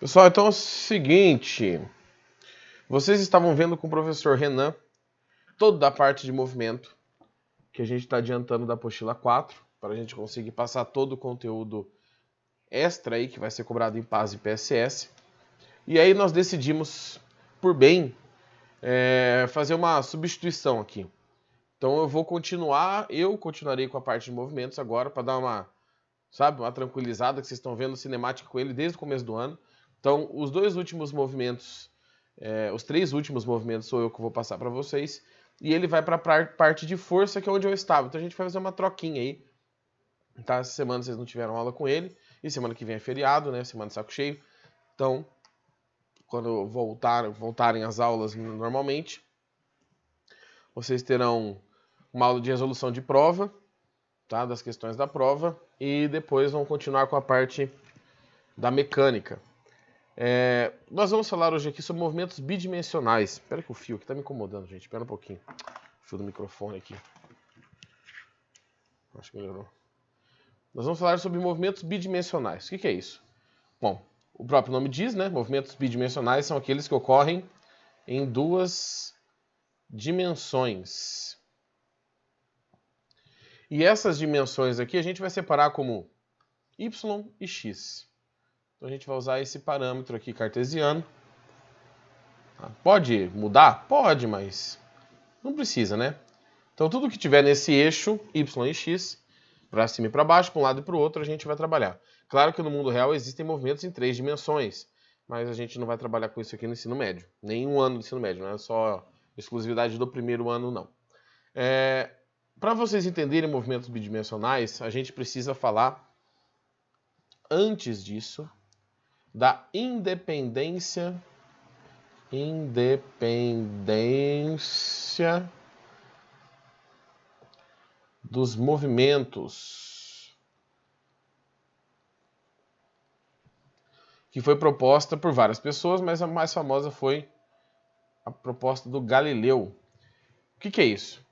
Pessoal, então é o seguinte, vocês estavam vendo com o professor Renan toda a parte de movimento que a gente está adiantando da apostila 4, para a gente conseguir passar todo o conteúdo extra aí que vai ser cobrado em PAS e PSS. E aí nós decidimos, por bem, fazer uma substituição aqui. Então eu continuarei com a parte de movimentos agora, para dar uma tranquilizada, que vocês estão vendo cinemática com ele desde o começo do ano. Então, os três últimos movimentos sou eu que vou passar para vocês. E ele vai para a parte de força, que é onde eu estava. Então a gente vai fazer uma troquinha aí. Tá? Essa semana vocês não tiveram aula com ele. E semana que vem é feriado, né? Semana de saco cheio. Então, quando voltarem as aulas normalmente, vocês terão uma aula de resolução de prova, tá? Das questões da prova. E depois vão continuar com a parte da mecânica. Nós vamos falar hoje aqui sobre movimentos bidimensionais. Espera que o fio aqui tá me incomodando, gente. Espera um pouquinho. O fio do microfone aqui. Acho que melhorou. Nós vamos falar sobre movimentos bidimensionais. O que é isso? Bom, o próprio nome diz, né? Movimentos bidimensionais são aqueles que ocorrem em duas dimensões. E essas dimensões aqui a gente vai separar como y e x. Então a gente vai usar esse parâmetro aqui cartesiano. Pode mudar? Pode, mas não precisa, né? Então tudo que tiver nesse eixo, y e x, para cima e para baixo, para um lado e para o outro, a gente vai trabalhar. Claro que no mundo real existem movimentos em 3 dimensões, mas a gente não vai trabalhar com isso aqui no ensino médio. Nenhum ano do ensino médio, não é só exclusividade do primeiro ano, não. Para vocês entenderem movimentos bidimensionais, a gente precisa falar, antes disso, da independência dos movimentos, que foi proposta por várias pessoas, mas a mais famosa foi a proposta do Galileu. O que é isso?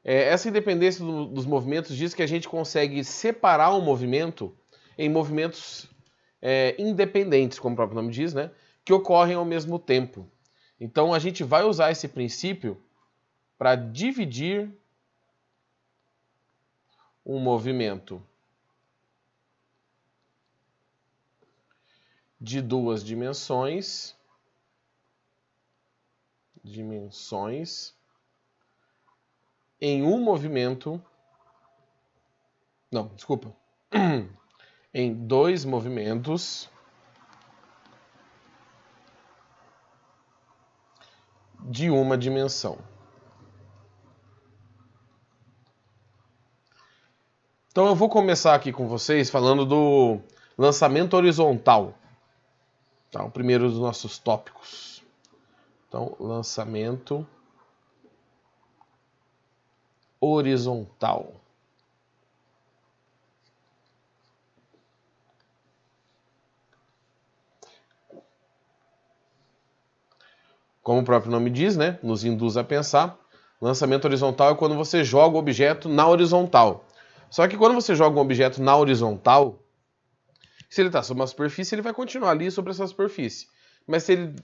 Essa independência dos movimentos diz que a gente consegue separar um movimento em movimentos independentes, como o próprio nome diz, né? Que ocorrem ao mesmo tempo. Então a gente vai usar esse princípio para dividir um movimento de duas dimensões em um movimento, não, desculpa, em dois movimentos de uma dimensão. Então eu vou começar aqui com vocês falando do lançamento horizontal. Tá, o primeiro dos nossos tópicos. Então, lançamento horizontal. Como o próprio nome diz, né, nos induz a pensar, lançamento horizontal é quando você joga o objeto na horizontal. Só que quando você joga um objeto na horizontal, se ele está sobre uma superfície, ele vai continuar ali sobre essa superfície. Mas se ele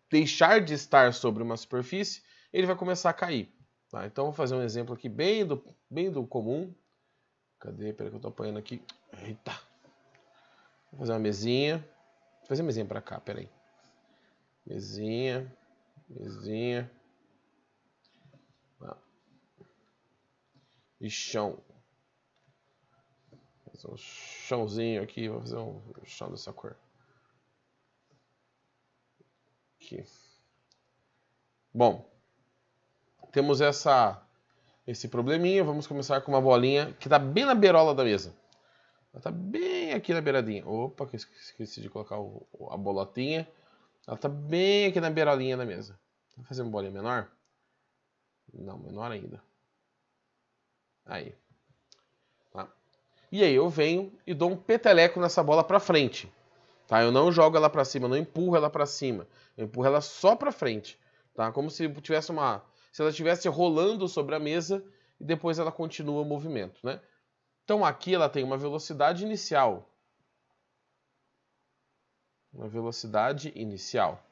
deixar de estar sobre uma superfície, ele vai começar a cair. Tá? Então, vou fazer um exemplo aqui bem do comum. Cadê? Peraí que eu estou apanhando aqui. Eita! Vou fazer uma mesinha. Vou fazer a mesinha para cá, peraí. Mesinha. E chão. Vou fazer um chãozinho aqui. Vou fazer um chão dessa cor. Aqui. Bom, temos esse probleminha. Vamos começar com uma bolinha que está bem na beirola da mesa. Ela está bem aqui na beiradinha. Opa, que esqueci de colocar a bolotinha. Ela está bem aqui na beirolinha da mesa. Vou fazer uma bolinha menor? Não, menor ainda. Aí. Tá. E aí eu venho e dou um peteleco nessa bola para frente. Tá? Eu não jogo ela para cima, não empurro ela para cima. Eu empurro ela só para frente. Tá? Como se tivesse se ela estivesse rolando sobre a mesa e depois ela continua o movimento, né? Então aqui ela tem uma velocidade inicial Uma velocidade inicial.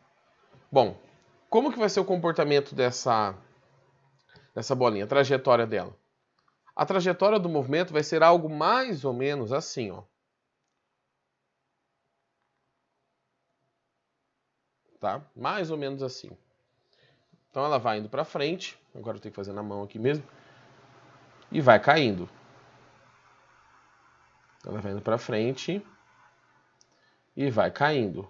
Bom, como que vai ser o comportamento dessa bolinha, a trajetória dela? A trajetória do movimento vai ser algo mais ou menos assim, ó. Tá? Mais ou menos assim. Então ela vai indo para frente, agora eu tenho que fazer na mão aqui mesmo, e vai caindo. Ela vai indo para frente e vai caindo.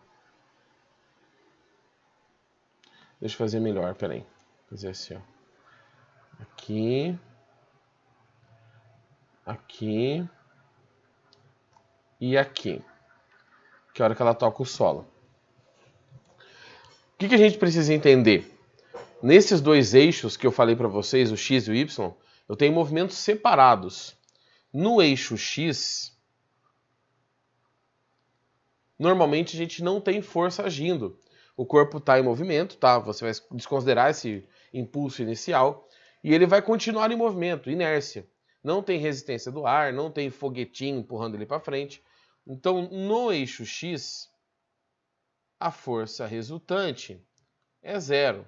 Deixa eu fazer melhor, peraí. Vou fazer assim, ó. Aqui. Aqui. E aqui. Que é a hora que ela toca o solo. O que a gente precisa entender? Nesses dois eixos que eu falei para vocês, o X e o Y, eu tenho movimentos separados. No eixo X, normalmente a gente não tem força agindo. O corpo está em movimento, tá? Você vai desconsiderar esse impulso inicial e ele vai continuar em movimento, inércia. Não tem resistência do ar, não tem foguetinho empurrando ele para frente. Então, no eixo X, a força resultante é zero.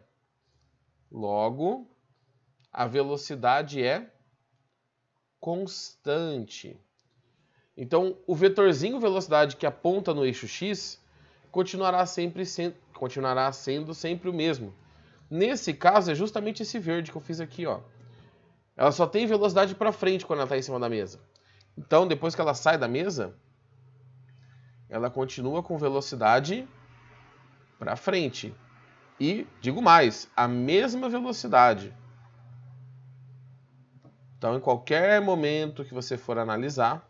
Logo, a velocidade é constante. Então, o vetorzinho velocidade que aponta no eixo X continuará sendo sempre o mesmo. Nesse caso, é justamente esse verde que eu fiz aqui, ó. Ela só tem velocidade para frente quando ela está em cima da mesa. Então, depois que ela sai da mesa, ela continua com velocidade para frente. E, digo mais, a mesma velocidade. Então, em qualquer momento que você for analisar,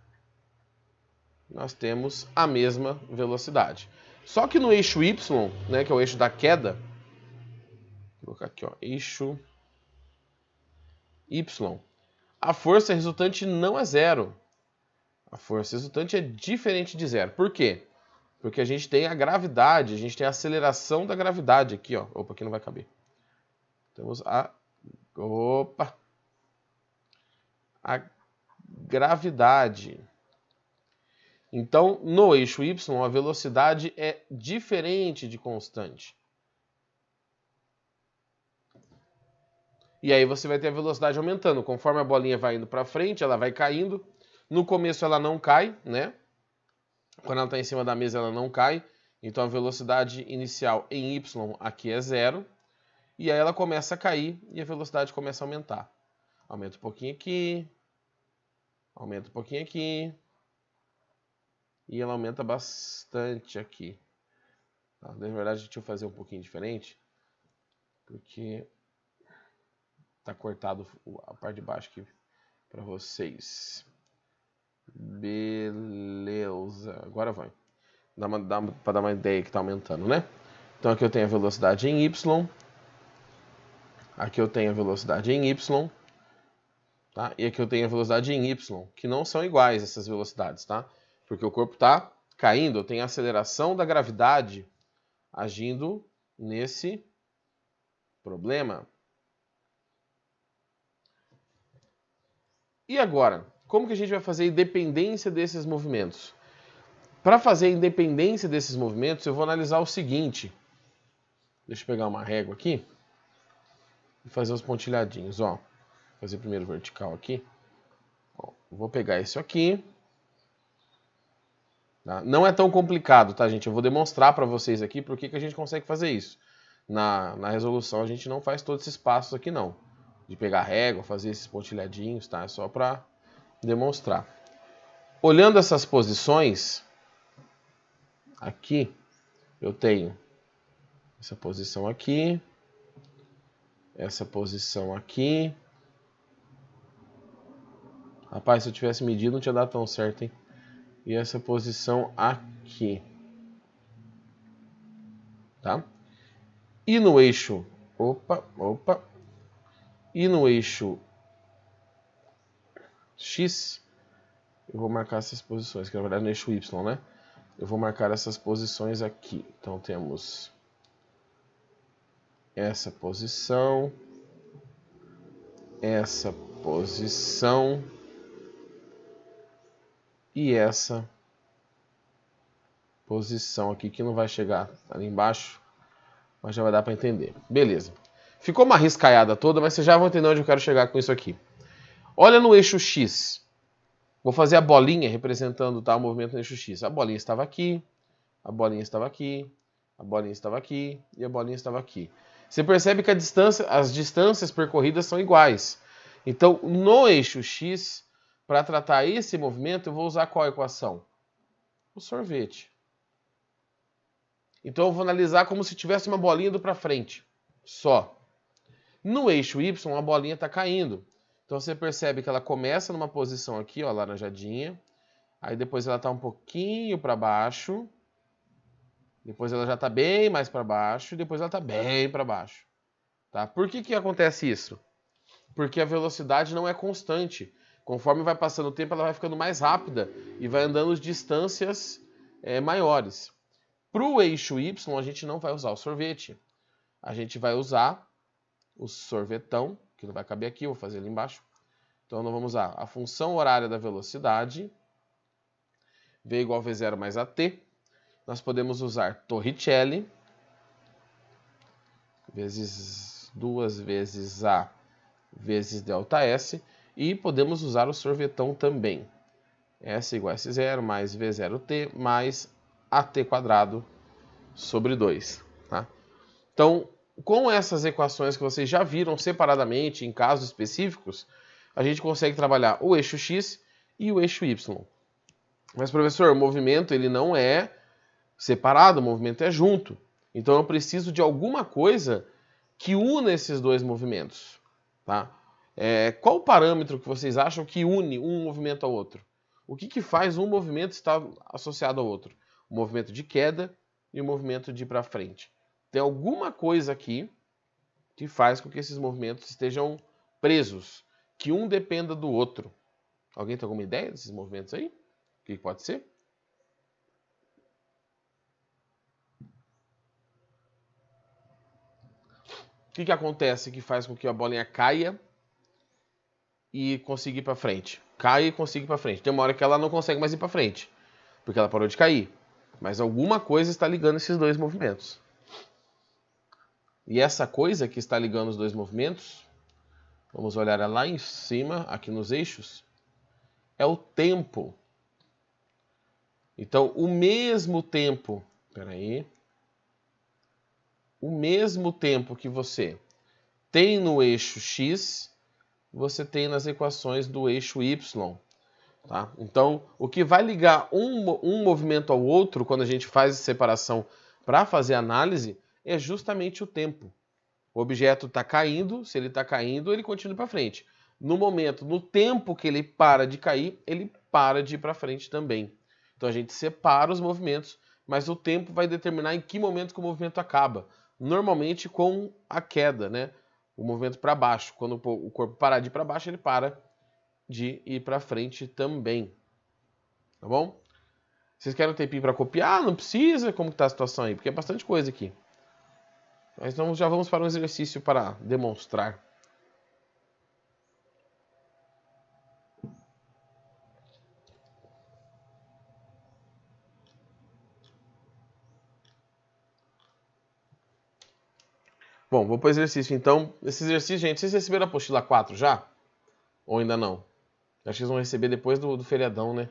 nós temos a mesma velocidade. Só que no eixo Y, né, que é o eixo da queda, vou colocar aqui, ó, eixo Y, a força resultante não é zero. A força resultante é diferente de zero. Por quê? Porque a gente tem a gravidade, a gente tem a aceleração da gravidade aqui, ó. Opa, aqui não vai caber. Temos a gravidade. Então, no eixo Y, a velocidade é diferente de constante. E aí você vai ter a velocidade aumentando. Conforme a bolinha vai indo para frente, ela vai caindo. No começo ela não cai, né? Quando ela está em cima da mesa, ela não cai. Então a velocidade inicial em Y aqui é zero. E aí ela começa a cair e a velocidade começa a aumentar. Aumenta um pouquinho aqui. Aumenta um pouquinho aqui. E ela aumenta bastante aqui. Na verdade, deixa eu fazer um pouquinho diferente. Porque tá cortado a parte de baixo aqui para vocês. Beleza. Agora vai. Para dar uma ideia que está aumentando, né? Então aqui eu tenho a velocidade em Y. Aqui eu tenho a velocidade em Y. Tá? E aqui eu tenho a velocidade em Y, que não são iguais essas velocidades, tá? Porque o corpo está caindo, eu tenho a aceleração da gravidade agindo nesse problema. E agora, como que a gente vai fazer a independência desses movimentos? Para fazer a independência desses movimentos, eu vou analisar o seguinte. Deixa eu pegar uma régua aqui e fazer os pontilhadinhos, ó. Vou fazer primeiro vertical aqui. Ó, vou pegar isso aqui. Tá? Não é tão complicado, tá, gente? Eu vou demonstrar para vocês aqui por que a gente consegue fazer isso. Na resolução a gente não faz todos esses passos aqui, não. De pegar régua, fazer esses pontilhadinhos, tá? É só para demonstrar. Olhando essas posições, aqui eu tenho essa posição aqui, essa posição aqui. Rapaz, se eu tivesse medido não tinha dado tão certo, hein? E essa posição aqui. Tá? E no eixo... Opa. E no eixo X, eu vou marcar essas posições, que na verdade no eixo Y, né? Eu vou marcar essas posições aqui. Então temos essa posição, essa posição e essa posição aqui que não vai chegar ali embaixo, mas já vai dar para entender. Beleza. Ficou uma riscaiada toda, mas vocês já vão entender onde eu quero chegar com isso aqui. Olha no eixo X. Vou fazer a bolinha representando, tá, o movimento no eixo X. A bolinha estava aqui, a bolinha estava aqui, a bolinha estava aqui e a bolinha estava aqui. Você percebe que as distâncias percorridas são iguais. Então, no eixo X, para tratar esse movimento, eu vou usar qual equação? O sorvete. Então, eu vou analisar como se tivesse uma bolinha indo para frente. Só. No eixo Y, a bolinha está caindo. Então, você percebe que ela começa numa posição aqui, ó, laranjadinha. Aí, depois ela está um pouquinho para baixo. Depois ela já está bem mais para baixo. E depois ela está bem para baixo. Tá? Por que acontece isso? Porque a velocidade não é constante. Conforme vai passando o tempo, ela vai ficando mais rápida e vai andando distâncias maiores. Para o eixo Y, a gente não vai usar o sorvete. A gente vai usar o sorvetão, que não vai caber aqui, eu vou fazer ali embaixo. Então, nós vamos usar a função horária da velocidade, V igual a V0 mais AT. Nós podemos usar Torricelli, vezes 2 vezes A vezes ΔS. E podemos usar o sorvetão também. S igual a S0 mais V0T mais AT quadrado sobre 2. Tá? Então, com essas equações que vocês já viram separadamente em casos específicos, a gente consegue trabalhar o eixo X e o eixo Y. Mas, professor, o movimento ele não é separado, o movimento é junto. Então, eu preciso de alguma coisa que una esses dois movimentos. Tá? Qual o parâmetro que vocês acham que une um movimento ao outro? O que faz um movimento estar associado ao outro? O movimento de queda e o movimento de ir para frente. Tem alguma coisa aqui que faz com que esses movimentos estejam presos, que um dependa do outro. Alguém tem alguma ideia desses movimentos aí? O que pode ser? O que acontece que faz com que a bolinha caia e consiga ir para frente? Cai e consiga ir para frente. Tem uma hora que ela não consegue mais ir para frente, porque ela parou de cair. Mas alguma coisa está ligando esses dois movimentos. E essa coisa que está ligando os dois movimentos, vamos olhar lá em cima, aqui nos eixos, é o tempo. Então, o mesmo tempo, o mesmo tempo que você tem no eixo X, você tem nas equações do eixo Y. Tá? Então, o que vai ligar um movimento ao outro, quando a gente faz a separação para fazer análise, é justamente o tempo. O objeto está caindo, se ele está caindo, ele continua para frente. No tempo que ele para de cair, ele para de ir para frente também. Então a gente separa os movimentos, mas o tempo vai determinar em que momento que o movimento acaba. Normalmente com a queda, né? O movimento para baixo. Quando o corpo parar de ir para baixo, ele para de ir para frente também. Tá bom? Vocês querem um tempinho para copiar? Não precisa? Como está a situação aí? Porque é bastante coisa aqui. Mas então já vamos para um exercício para demonstrar. Bom, vou para o exercício então. Esse exercício, gente, vocês receberam a apostila 4 já? Ou ainda não? Acho que vocês vão receber depois do feriadão, né?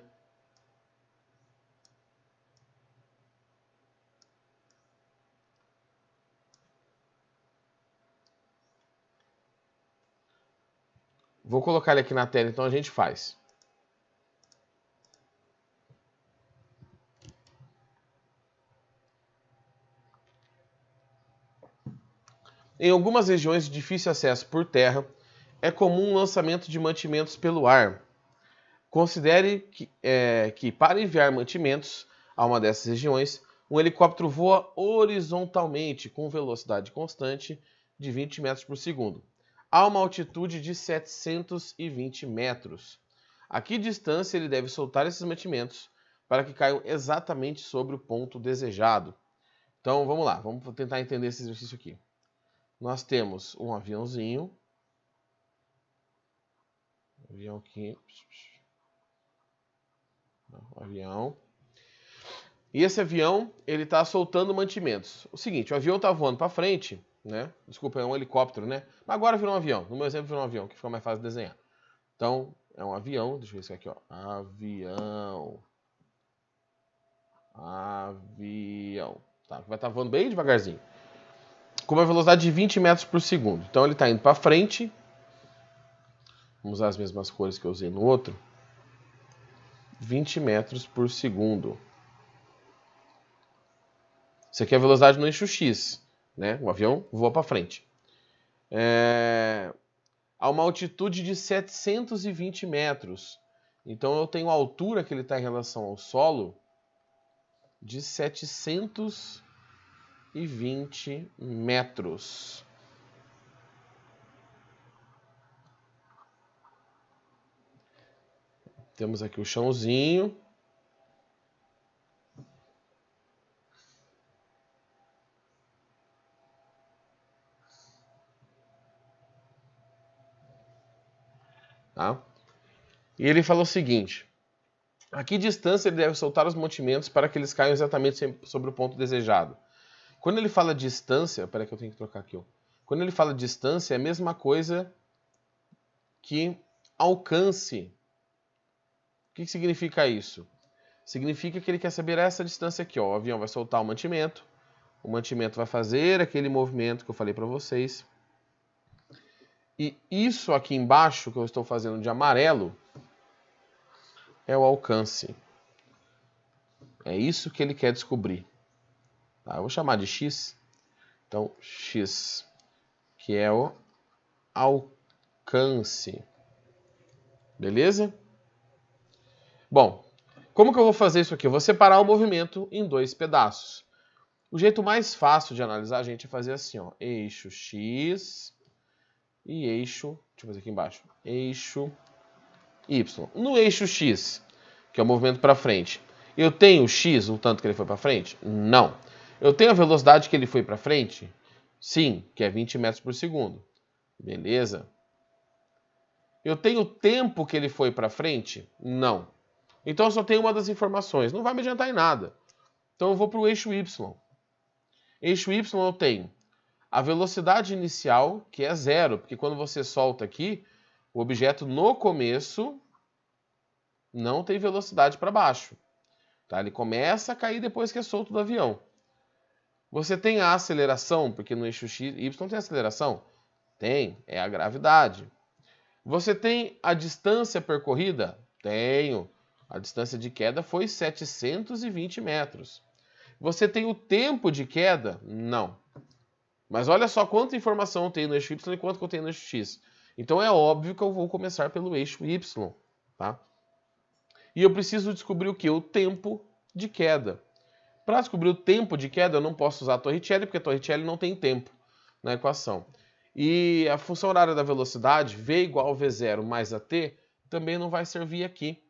Vou colocar ele aqui na tela, então a gente faz. Em algumas regiões de difícil acesso por terra, é comum o lançamento de mantimentos pelo ar. Considere que para enviar mantimentos a uma dessas regiões, um helicóptero voa horizontalmente com velocidade constante de 20 metros por segundo, a uma altitude de 720 metros. A que distância ele deve soltar esses mantimentos para que caiam exatamente sobre o ponto desejado? Então vamos lá, vamos tentar entender esse exercício aqui. Nós temos um aviãozinho. Avião aqui. Avião. E esse avião, ele está soltando mantimentos. O seguinte, o avião está voando para frente, né? Desculpa, é um helicóptero, né? Mas agora virou um avião. No meu exemplo, virou um avião, que fica mais fácil de desenhar. Então, é um avião. Deixa eu ver isso aqui, ó. Avião. Avião. Tá, vai estar voando bem devagarzinho. Com uma velocidade de 20 metros por segundo. Então, ele está indo para frente. Vamos usar as mesmas cores que eu usei no outro. 20 metros por segundo. Isso aqui é a velocidade no eixo X, né? O avião voa para frente. A uma altitude de 720 metros. Então eu tenho a altura que ele está em relação ao solo de 720 metros. Temos aqui o chãozinho. Tá? E ele falou o seguinte: a que distância ele deve soltar os mantimentos para que eles caiam exatamente sobre o ponto desejado? Quando ele fala distância, peraí que eu tenho que trocar aqui. Ó. Quando ele fala distância, é a mesma coisa que alcance. O que significa isso? Significa que ele quer saber essa distância aqui. Ó. O avião vai soltar o mantimento vai fazer aquele movimento que eu falei para vocês. E isso aqui embaixo, que eu estou fazendo de amarelo, é o alcance. É isso que ele quer descobrir. Tá? Eu vou chamar de X. Então, X, que é o alcance. Beleza? Bom, como que eu vou fazer isso aqui? Eu vou separar o movimento em dois pedaços. O jeito mais fácil de analisar a gente é fazer assim, ó, eixo X e eixo, deixa eu fazer aqui embaixo, eixo Y. No eixo X, que é o movimento para frente, eu tenho o X, o tanto que ele foi para frente? Não. Eu tenho a velocidade que ele foi para frente? Sim, que é 20 metros por segundo. Beleza? Eu tenho o tempo que ele foi para frente? Não. Então eu só tenho uma das informações. Não vai me adiantar em nada. Então eu vou para o eixo Y. Eixo Y eu tenho a velocidade inicial, que é zero, porque quando você solta aqui, o objeto no começo não tem velocidade para baixo. Tá? Ele começa a cair depois que é solto do avião. Você tem a aceleração, porque no eixo X, Y tem aceleração? Tem, é a gravidade. Você tem a distância percorrida? Tenho. A distância de queda foi 720 metros. Você tem o tempo de queda? Não. Mas olha só quanta informação eu tenho no eixo Y e quanto que eu tenho no eixo X. Então é óbvio que eu vou começar pelo eixo Y. Tá? E eu preciso descobrir o quê? O tempo de queda. Para descobrir o tempo de queda, eu não posso usar a Torricelli, porque a Torricelli não tem tempo na equação. E a função horária da velocidade, V igual a V0 mais a T, também não vai servir aqui.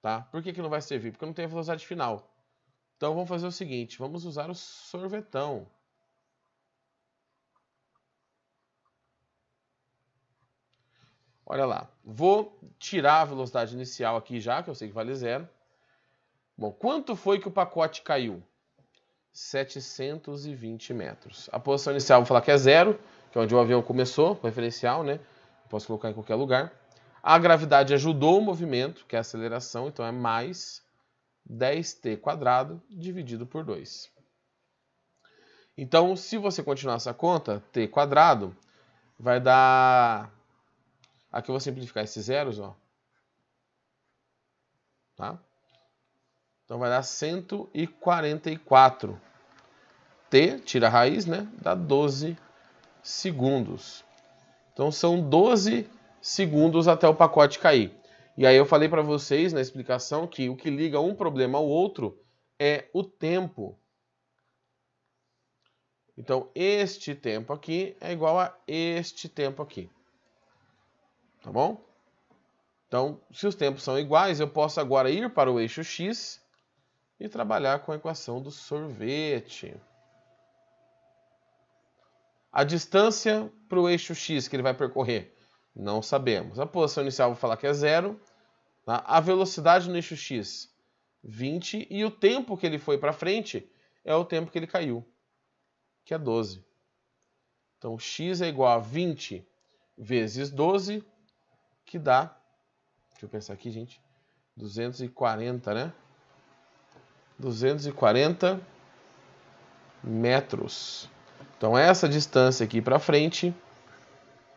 Tá? Por que não vai servir? Porque não tem a velocidade final. Então vamos fazer o seguinte, vamos usar o sorvetão. Olha lá, vou tirar a velocidade inicial aqui já, que eu sei que vale 0. Bom, quanto foi que o pacote caiu? 720 metros. A posição inicial vou falar que é 0, que é onde o avião começou, referencial, né? Posso colocar em qualquer lugar. A gravidade ajudou o movimento, que é a aceleração, então é mais 10t² dividido por 2. Então, se você continuar essa conta, t² vai dar... Aqui eu vou simplificar esses zeros, ó. Tá? Então vai dar 144. T, tira a raiz, né? Dá 12 segundos. Então são 12 segundos até o pacote cair. E aí eu falei para vocês na explicação que o que liga um problema ao outro é o tempo. Então este tempo aqui é igual a este tempo aqui. Tá bom? Então, se os tempos são iguais, eu posso agora ir para o eixo X e trabalhar com a equação do sorvete. A distância para o eixo X que ele vai percorrer, não sabemos. A posição inicial vou falar que é 0. Tá? A velocidade no eixo X, 20, e o tempo que ele foi para frente é o tempo que ele caiu, que é 12. Então, x é igual a 20 vezes 12, que dá, deixa eu pensar aqui, gente, 240, né? 240 metros. Então, essa distância aqui para frente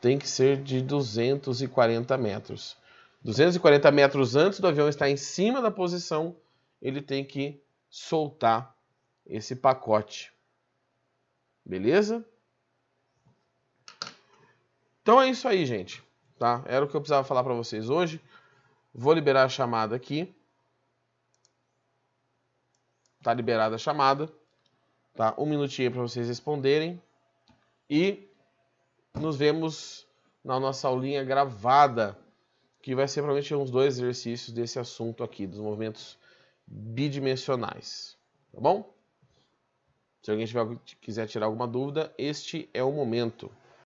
tem que ser de 240 metros. 240 metros antes do avião estar em cima da posição, ele tem que soltar esse pacote. Beleza? Então é isso aí, gente. Tá? Era o que eu precisava falar para vocês hoje. Vou liberar a chamada aqui. Tá liberada a chamada. Tá? Um minutinho para vocês responderem. E nos vemos na nossa aulinha gravada, que vai ser provavelmente uns 2 exercícios desse assunto aqui, dos movimentos bidimensionais. Tá bom? Se alguém quiser tirar alguma dúvida, este é o momento.